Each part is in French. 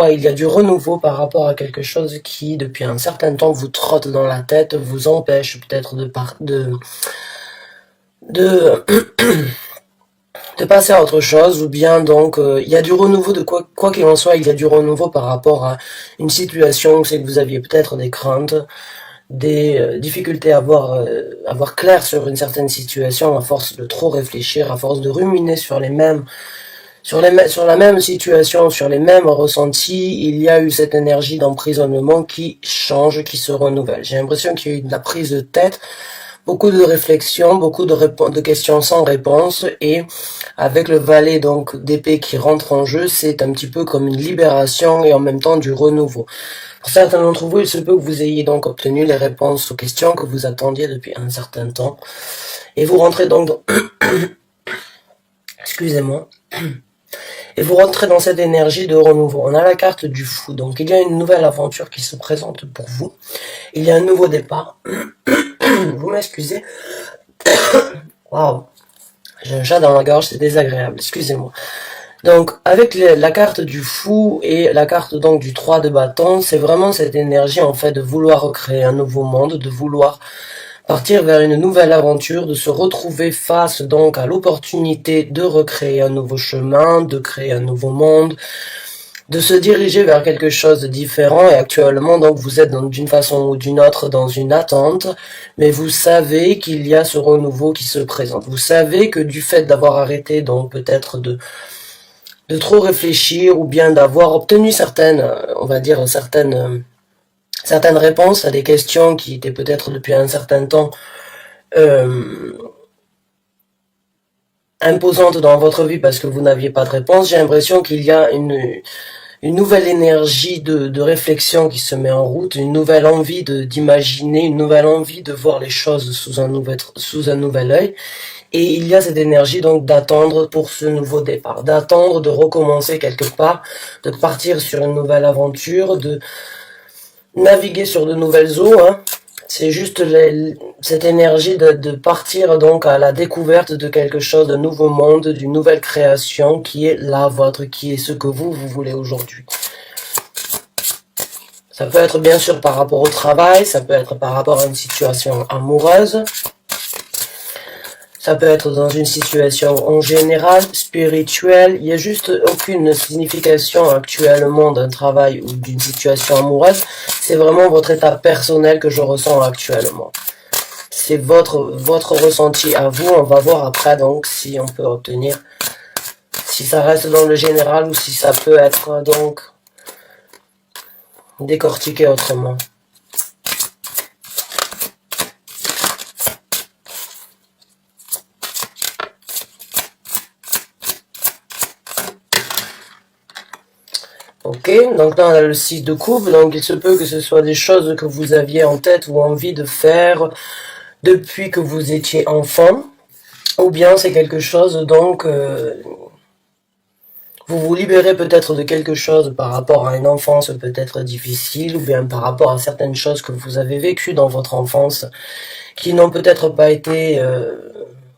Ouais, il y a du renouveau par rapport à quelque chose qui, depuis un certain temps, vous trotte dans la tête, vous empêche peut-être de, de passer à autre chose, ou bien donc il y a du renouveau de quoi qu'il en soit, il y a du renouveau par rapport à une situation, c'est que vous aviez peut-être des craintes, des difficultés à voir clair sur une certaine situation, à force de trop réfléchir, à force de ruminer sur la même situation, sur les mêmes ressentis, il y a eu cette énergie d'emprisonnement qui change, qui se renouvelle. J'ai l'impression qu'il y a eu de la prise de tête, beaucoup de réflexions, beaucoup de questions sans réponse, et avec le valet donc d'épée qui rentre en jeu, c'est un petit peu comme une libération et en même temps du renouveau. Pour certains d'entre vous, il se peut que vous ayez donc obtenu les réponses aux questions que vous attendiez depuis un certain temps, et vous rentrez donc dans... Excusez-moi. Et vous rentrez dans cette énergie de renouveau. On a la carte du fou, donc il y a une nouvelle aventure qui se présente pour vous. Il y a un nouveau départ. Vous m'excusez. Waouh, j'ai un chat dans la gorge, c'est désagréable, excusez-moi. Donc avec la carte du fou et la carte donc du 3 de bâton, c'est vraiment cette énergie en fait de vouloir recréer un nouveau monde, de vouloir partir vers une nouvelle aventure, de se retrouver face donc à l'opportunité de recréer un nouveau chemin, de créer un nouveau monde, de se diriger vers quelque chose de différent. Et actuellement donc vous êtes d'une façon ou d'une autre dans une attente, mais vous savez qu'il y a ce renouveau qui se présente. Vous savez que du fait d'avoir arrêté donc peut-être de trop réfléchir, ou bien d'avoir obtenu certaines, on va dire certaines réponses à des questions qui étaient peut-être depuis un certain temps imposantes dans votre vie parce que vous n'aviez pas de réponse. J'ai l'impression qu'il y a une nouvelle énergie de réflexion qui se met en route, une nouvelle envie d'imaginer, une nouvelle envie de voir les choses sous un nouvel œil. Et il y a cette énergie donc d'attendre pour ce nouveau départ, d'attendre, de recommencer quelque part, de partir sur une nouvelle aventure, de naviguer sur de nouvelles eaux, hein. C'est juste cette énergie de partir donc à la découverte de quelque chose, de nouveau monde, d'une nouvelle création qui est la vôtre, qui est ce que vous voulez aujourd'hui. Ça peut être bien sûr par rapport au travail, ça peut être par rapport à une situation amoureuse, ça peut être dans une situation en général, spirituelle. Il n'y a juste aucune signification actuellement d'un travail ou d'une situation amoureuse. C'est vraiment votre état personnel que je ressens actuellement. C'est votre ressenti à vous. On va voir après donc si on peut obtenir, si ça reste dans le général ou si ça peut être donc décortiqué autrement. Ok, donc là on a le 6 de coupe, donc il se peut que ce soit des choses que vous aviez en tête ou envie de faire depuis que vous étiez enfant, ou bien c'est quelque chose donc vous vous libérez peut-être de quelque chose par rapport à une enfance peut-être difficile, ou bien par rapport à certaines choses que vous avez vécues dans votre enfance qui n'ont peut-être pas été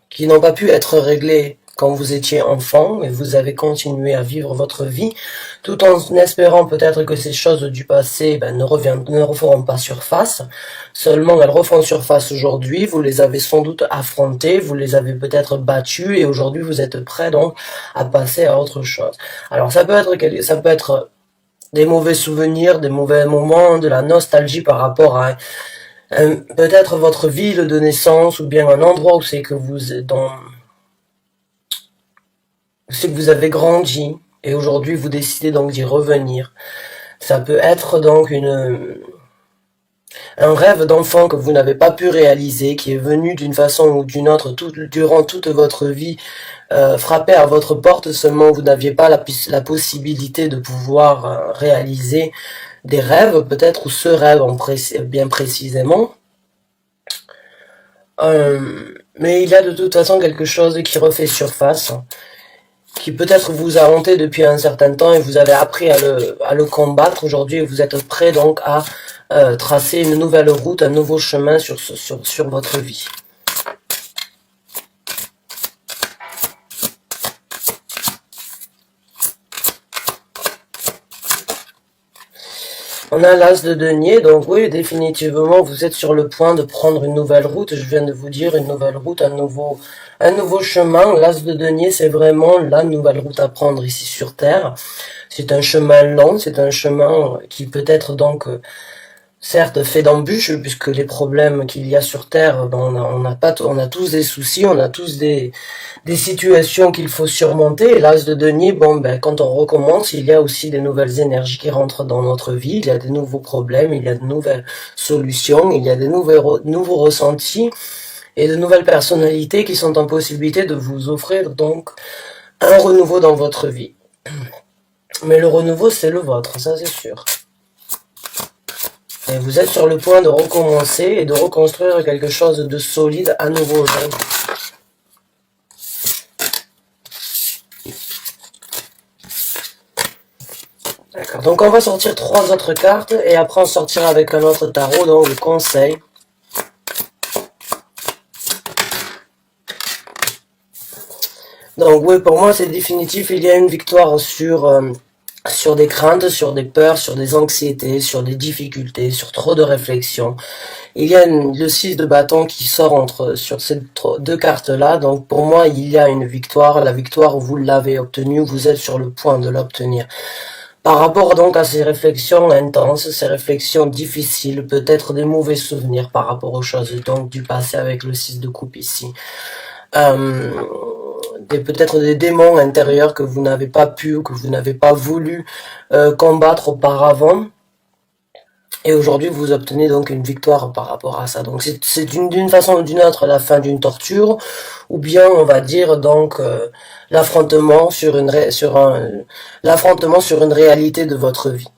qui n'ont pas pu être réglées quand vous étiez enfant, et vous avez continué à vivre votre vie, tout en espérant peut-être que ces choses du passé ne referont pas surface. Seulement, elles refont surface aujourd'hui, vous les avez sans doute affrontées, vous les avez peut-être battues, et aujourd'hui vous êtes prêt donc à passer à autre chose. Alors ça peut être des mauvais souvenirs, des mauvais moments, de la nostalgie par rapport à peut-être votre ville de naissance, ou bien un endroit où c'est que vous êtes c'est que vous avez grandi et aujourd'hui vous décidez donc d'y revenir. Ça peut être donc un rêve d'enfant que vous n'avez pas pu réaliser, qui est venu d'une façon ou d'une autre durant toute votre vie, frapper à votre porte, seulement vous n'aviez pas la possibilité de pouvoir réaliser des rêves, peut-être, ou ce rêve bien précisément. Mais il y a de toute façon quelque chose qui refait surface, qui peut-être vous a hanté depuis un certain temps et vous avez appris à le combattre aujourd'hui, et vous êtes prêt donc à tracer une nouvelle route, un nouveau chemin sur votre vie. On a l'as de denier, donc oui, définitivement, vous êtes sur le point de prendre une nouvelle route. Je viens de vous dire une nouvelle route, un nouveau chemin. L'as de denier, c'est vraiment la nouvelle route à prendre ici sur Terre. C'est un chemin long, c'est un chemin qui peut être donc certes fait d'embûches, puisque les problèmes qu'il y a sur Terre, ben, on a tous des soucis, on a tous des situations qu'il faut surmonter. Et l'as de denier, bon, ben, quand on recommence, il y a aussi des nouvelles énergies qui rentrent dans notre vie, il y a des nouveaux problèmes, il y a de nouvelles solutions, il y a des nouveaux ressentis et de nouvelles personnalités qui sont en possibilité de vous offrir donc un renouveau dans votre vie. Mais le renouveau, c'est le vôtre, ça c'est sûr. Et vous êtes sur le point de recommencer et de reconstruire quelque chose de solide à nouveau aujourd'hui. D'accord, donc on va sortir 3 autres cartes et après on sortira avec un autre tarot, donc le conseil. Donc oui, pour moi c'est définitif, il y a une victoire sur des craintes, sur des peurs, sur des anxiétés, sur des difficultés, sur trop de réflexions. Il y a le 6 de bâton qui sort sur ces deux cartes-là, donc pour moi il y a une victoire, la victoire vous l'avez obtenue, vous êtes sur le point de l'obtenir. Par rapport donc à ces réflexions intenses, ces réflexions difficiles, peut-être des mauvais souvenirs par rapport aux choses donc du passé avec le 6 de coupe ici. Peut-être des démons intérieurs que vous n'avez pas pu ou que vous n'avez pas voulu combattre auparavant. Et aujourd'hui, vous obtenez donc une victoire par rapport à ça. Donc c'est d'une façon ou d'une autre la fin d'une torture, ou bien on va dire donc l'affrontement sur une réalité de votre vie.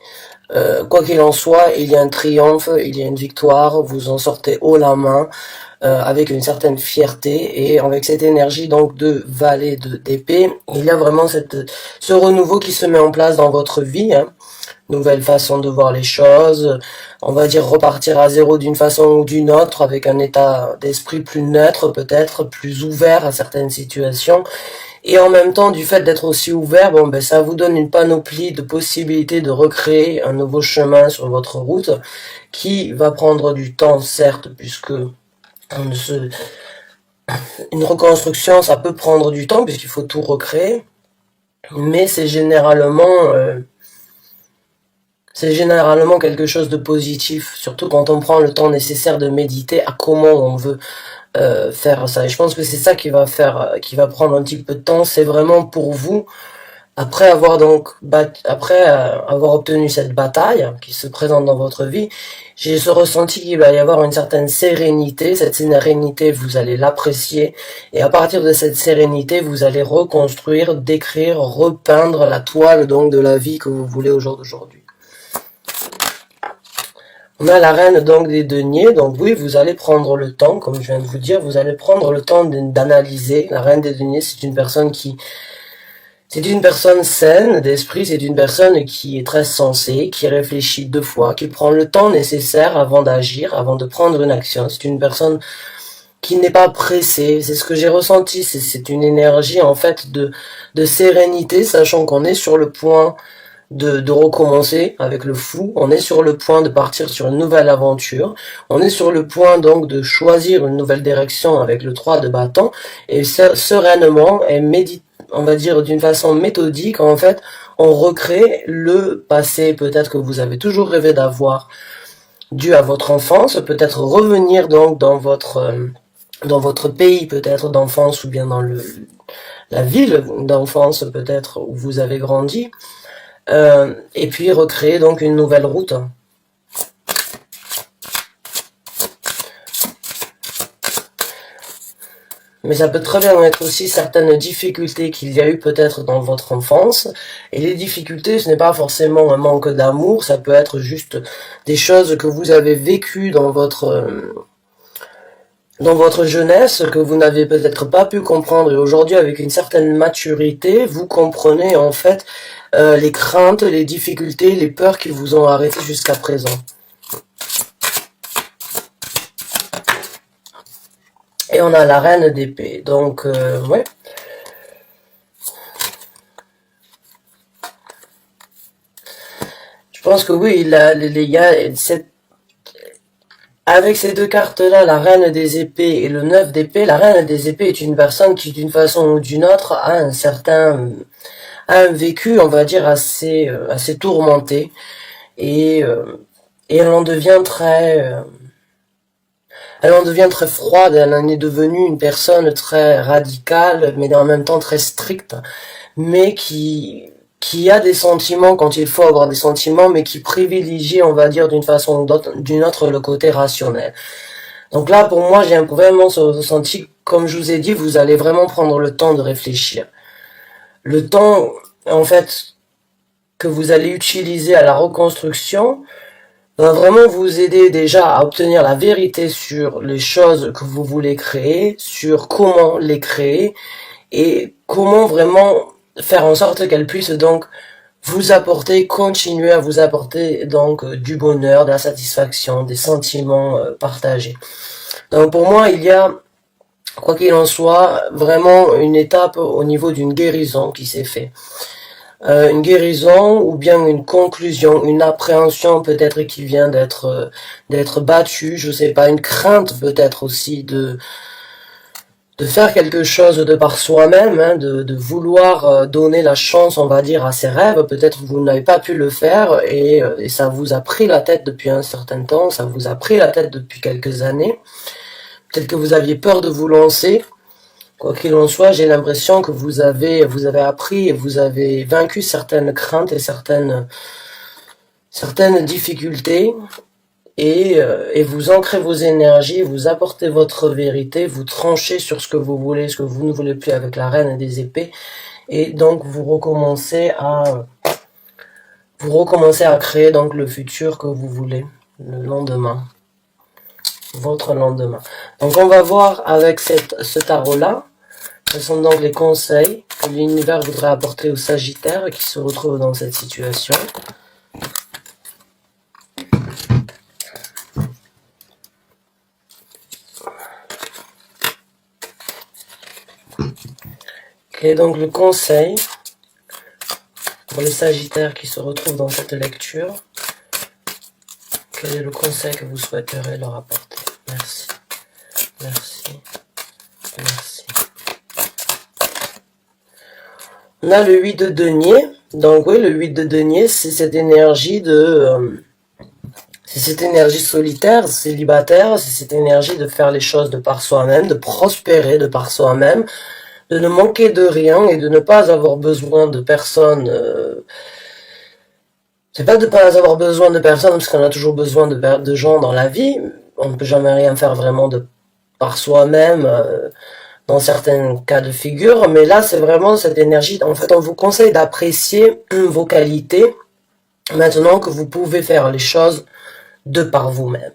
Quoi qu'il en soit, il y a un triomphe, il y a une victoire, vous en sortez haut la main, avec une certaine fierté, et avec cette énergie donc de valet d'épée, il y a vraiment ce renouveau qui se met en place dans votre vie, hein. Nouvelle façon de voir les choses, on va dire repartir à zéro d'une façon ou d'une autre, avec un état d'esprit plus neutre peut-être, plus ouvert à certaines situations. Et en même temps, du fait d'être aussi ouvert, bon, ben, ça vous donne une panoplie de possibilités de recréer un nouveau chemin sur votre route, qui va prendre du temps, certes, puisque une reconstruction, ça peut prendre du temps, puisqu'il faut tout recréer, mais c'est généralement quelque chose de positif, surtout quand on prend le temps nécessaire de méditer à comment on veut faire ça. Et je pense que c'est ça qui va prendre un petit peu de temps. C'est vraiment pour vous, après avoir obtenu cette bataille qui se présente dans votre vie, j'ai ce ressenti qu'il va y avoir une certaine sérénité. Cette sérénité, vous allez l'apprécier, et à partir de cette sérénité, vous allez reconstruire, décrire, repeindre la toile donc de la vie que vous voulez au jour d'aujourd'hui. On a la reine donc des deniers, donc oui, vous allez prendre le temps, comme je viens de vous dire, vous allez prendre le temps d'analyser. La reine des deniers, c'est une personne saine d'esprit, c'est une personne qui est très sensée, qui réfléchit 2 fois, qui prend le temps nécessaire avant d'agir, avant de prendre une action. C'est une personne qui n'est pas pressée, c'est ce que j'ai ressenti, c'est une énergie en fait de sérénité, sachant qu'on est sur le point de recommencer avec le fou, on est sur le point de partir sur une nouvelle aventure, on est sur le point donc de choisir une nouvelle direction avec le 3 de bâton, et sereinement, et on va dire d'une façon méthodique, en fait, on recrée le passé peut-être que vous avez toujours rêvé d'avoir, dû à votre enfance, peut-être revenir donc dans votre pays peut-être d'enfance, ou bien dans la ville d'enfance peut-être où vous avez grandi, et puis recréer donc une nouvelle route. Mais ça peut très bien être aussi certaines difficultés qu'il y a eu peut-être dans votre enfance. Et les difficultés, ce n'est pas forcément un manque d'amour, ça peut être juste des choses que vous avez vécues dans votre jeunesse, que vous n'avez peut-être pas pu comprendre. Et aujourd'hui, avec une certaine maturité, vous comprenez en fait les craintes, les difficultés, les peurs qui vous ont arrêté jusqu'à présent. Et on a la reine d'épée. Donc, ouais. pense que oui, il y a avec ces deux cartes-là, la reine des épées et le 9 d'épée, la reine des épées est une personne qui, d'une façon ou d'une autre, a un vécu, on va dire, assez tourmenté. Et, euh, et elle en devient très froide, elle en est devenue une personne très radicale, mais en même temps très stricte, mais qui a des sentiments quand il faut avoir des sentiments, mais qui privilégie, on va dire, d'une façon ou d'une autre, le côté rationnel. Donc là, pour moi, j'ai vraiment ce ressenti, comme je vous ai dit, vous allez vraiment prendre le temps de réfléchir. Le temps, en fait, que vous allez utiliser à la reconstruction, va vraiment vous aider déjà à obtenir la vérité sur les choses que vous voulez créer, sur comment les créer et comment vraiment faire en sorte qu'elles puissent donc vous apporter, continuer à vous apporter donc du bonheur, de la satisfaction, des sentiments partagés. Donc pour moi, il y a, quoi qu'il en soit, vraiment une étape au niveau d'une guérison qui s'est faite. Une guérison ou bien une conclusion, une appréhension peut-être qui vient d'être battue, je sais pas, une crainte peut-être aussi de faire quelque chose de par soi-même, hein, de vouloir donner la chance, on va dire, à ses rêves. Peut-être vous n'avez pas pu le faire et ça vous a pris la tête depuis un certain temps, ça vous a pris la tête depuis quelques années. Peut-être que vous aviez peur de vous lancer. Quoi qu'il en soit, j'ai l'impression que vous avez appris et vous avez vaincu certaines craintes et certaines difficultés et vous ancrez vos énergies, vous apportez votre vérité, vous tranchez sur ce que vous voulez, ce que vous ne voulez plus avec la reine des épées et donc vous recommencez à créer donc le futur que vous voulez, le lendemain, votre lendemain. Donc on va voir avec ce tarot-là. Ce sont donc les conseils que l'univers voudrait apporter aux Sagittaires qui se retrouvent dans cette situation. Quel est donc le conseil pour les Sagittaires qui se retrouvent dans cette lecture? Quel est le conseil que vous souhaiteriez leur apporter? Merci. Merci. Merci. On a le 8 de denier. Donc oui, le 8 de denier, c'est cette énergie c'est cette énergie solitaire, célibataire, c'est cette énergie de faire les choses de par soi-même, de prospérer de par soi-même, de ne manquer de rien et de ne pas avoir besoin de personne. C'est pas de ne pas avoir besoin de personne parce qu'on a toujours besoin de gens dans la vie. On ne peut jamais rien faire vraiment de par soi-même. Dans certains cas de figure, mais là c'est vraiment cette énergie. En fait, on vous conseille d'apprécier vos qualités maintenant que vous pouvez faire les choses de par vous-même,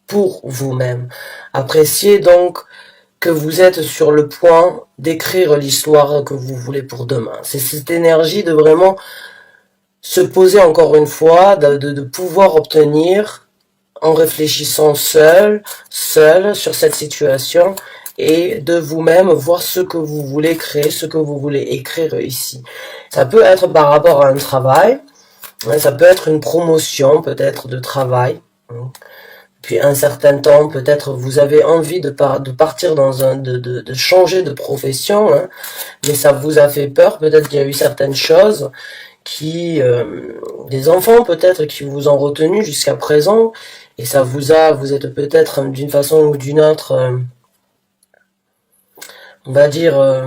pour vous-même. Appréciez donc que vous êtes sur le point d'écrire l'histoire que vous voulez pour demain. C'est cette énergie de vraiment se poser encore une fois, de pouvoir obtenir en réfléchissant seul sur cette situation et de vous-même voir ce que vous voulez créer, ce que vous voulez écrire ici. Ça peut être par rapport à un travail, ça peut être une promotion peut-être de travail, puis un certain temps, peut-être vous avez envie de partir de changer de profession, hein, mais ça vous a fait peur, peut-être qu'il y a eu certaines choses des enfants peut-être qui vous ont retenu jusqu'à présent, et vous êtes peut-être d'une façon ou d'une autre, on va dire,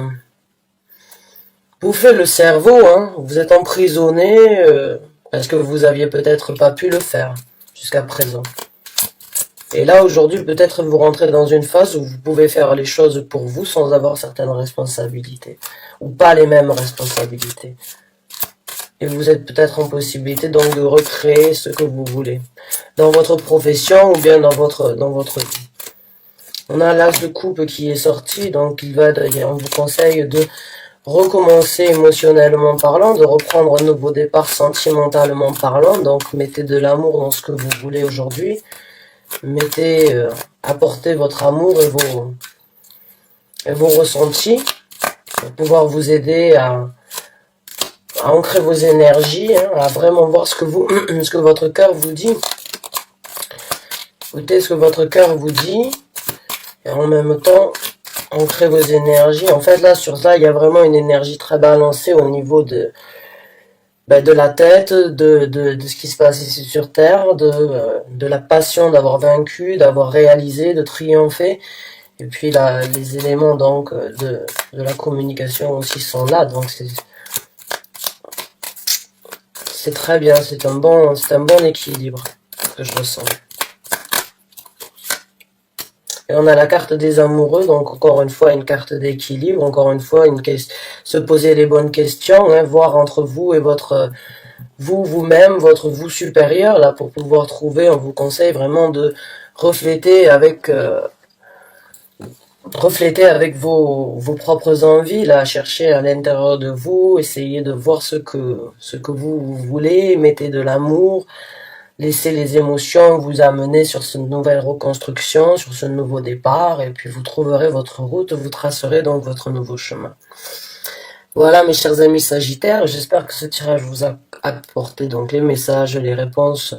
bouffé le cerveau, hein, vous êtes emprisonné parce que vous aviez peut-être pas pu le faire jusqu'à présent. Et là, aujourd'hui, peut-être vous rentrez dans une phase où vous pouvez faire les choses pour vous sans avoir certaines responsabilités, ou pas les mêmes responsabilités. Et vous êtes peut-être en possibilité donc de recréer ce que vous voulez, dans votre profession ou bien dans votre vie. On a l'as de coupe qui est sorti, donc on vous conseille de recommencer émotionnellement parlant, de reprendre un nouveau départ sentimentalement parlant, donc mettez de l'amour dans ce que vous voulez aujourd'hui, apportez votre amour et vos ressentis pour pouvoir vous aider à ancrer vos énergies, hein, à vraiment voir ce que ce que votre cœur vous dit. Écoutez ce que votre cœur vous dit, et en même temps, ancrer vos énergies. En fait, là, sur ça, il y a vraiment une énergie très balancée au niveau de la tête, de ce qui se passe ici sur Terre, de la passion d'avoir vaincu, d'avoir réalisé, de triompher. Et puis là, les éléments donc de la communication aussi sont là, donc c'est très bien, c'est un bon équilibre que je ressens. Et on a la carte des amoureux, donc encore une fois une carte d'équilibre, encore une fois se poser les bonnes questions, hein, voir entre vous et votre vous-même, votre vous supérieur, là pour pouvoir trouver, on vous conseille vraiment de refléter avec vos propres envies, là, chercher à l'intérieur de vous, essayez de voir ce que vous voulez, mettez de l'amour, laissez les émotions vous amener sur cette nouvelle reconstruction, sur ce nouveau départ, et puis vous trouverez votre route, vous tracerez donc votre nouveau chemin. Voilà mes chers amis Sagittaires, j'espère que ce tirage vous a apporté donc les messages, les réponses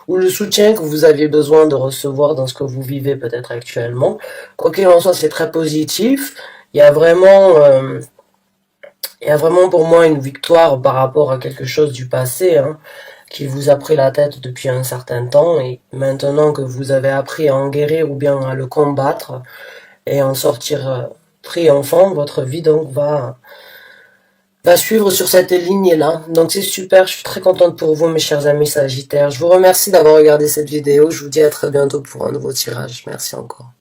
ou le soutien que vous aviez besoin de recevoir dans ce que vous vivez peut-être actuellement. Quoi qu'il en soit, c'est très positif. Il y a vraiment pour moi une victoire par rapport à quelque chose du passé, hein, qui vous a pris la tête depuis un certain temps, et maintenant que vous avez appris à en guérir ou bien à le combattre et en sortir triomphant, votre vie donc va suivre sur cette ligne-là. Donc c'est super, je suis très contente pour vous mes chers amis Sagittaires. Je vous remercie d'avoir regardé cette vidéo, je vous dis à très bientôt pour un nouveau tirage. Merci encore.